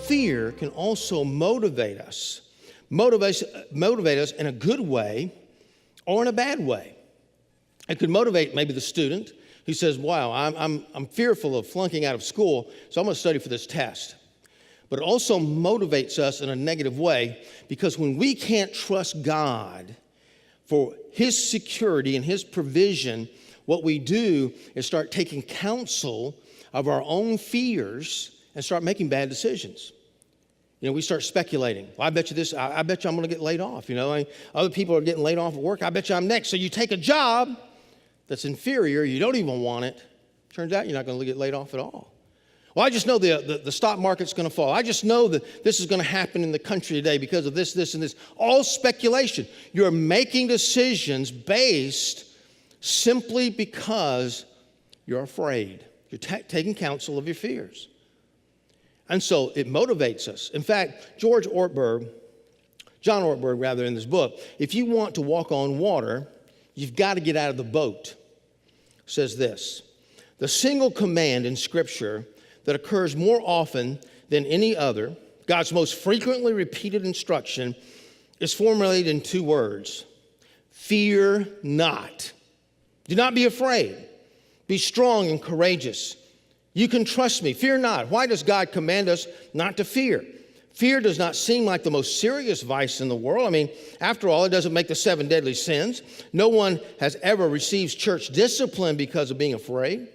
Fear can also motivate us in a good way or in a bad way. It could motivate maybe the student who says, wow, I'm fearful of flunking out of school, so I'm going to study for this test. But it also motivates us in a negative way, because when we can't trust God for his security and his provision, what we do is start taking counsel of our own fears and start making bad decisions. We start speculating. Well, I bet you I'm going to get laid off. Other people are getting laid off at work. I bet you I'm next. So you take a job that's inferior. You don't even want it. Turns out you're not going to get laid off at all. Well, I just know the stock market's going to fall. I just know that this is going to happen in the country today because of this, and this. All speculation. You're making decisions based simply because you're afraid. You're taking counsel of your fears. And so it motivates us. In fact, John Ortberg, in this book, if you want to walk on water, you've got to get out of the boat. Says this: the single command in Scripture that occurs more often than any other, God's most frequently repeated instruction, is formulated in two words: fear not. Do not be afraid. Be strong and courageous. You can trust me. Fear not. Why does God command us not to fear? Fear does not seem like the most serious vice in the world. After all, it doesn't make the 7 deadly sins. No one has ever received church discipline because of being afraid.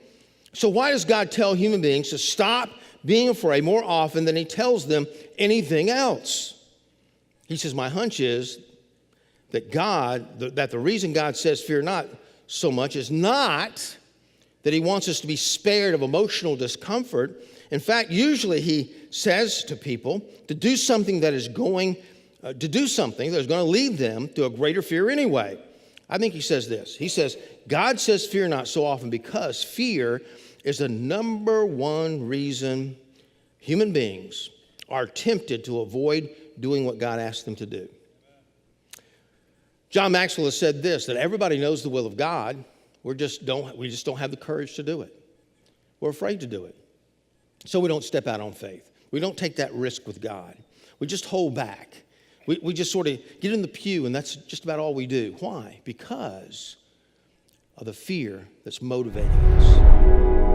So why does God tell human beings to stop being afraid more often than he tells them anything else? He says, my hunch is that the reason God says fear not so much is not that he wants us to be spared of emotional discomfort. In fact, usually he says to people to do something that is going to lead them to a greater fear anyway. I think he says this. He says, God says fear not so often because fear is the number one reason human beings are tempted to avoid doing what God asked them to do. John Maxwell has said this, that everybody knows the will of God. We just don't have the courage to do it. We're afraid to do it. So we don't step out on faith. We don't take that risk with God. We just hold back. We just sort of get in the pew, and that's just about all we do. Why? Because of the fear that's motivating us.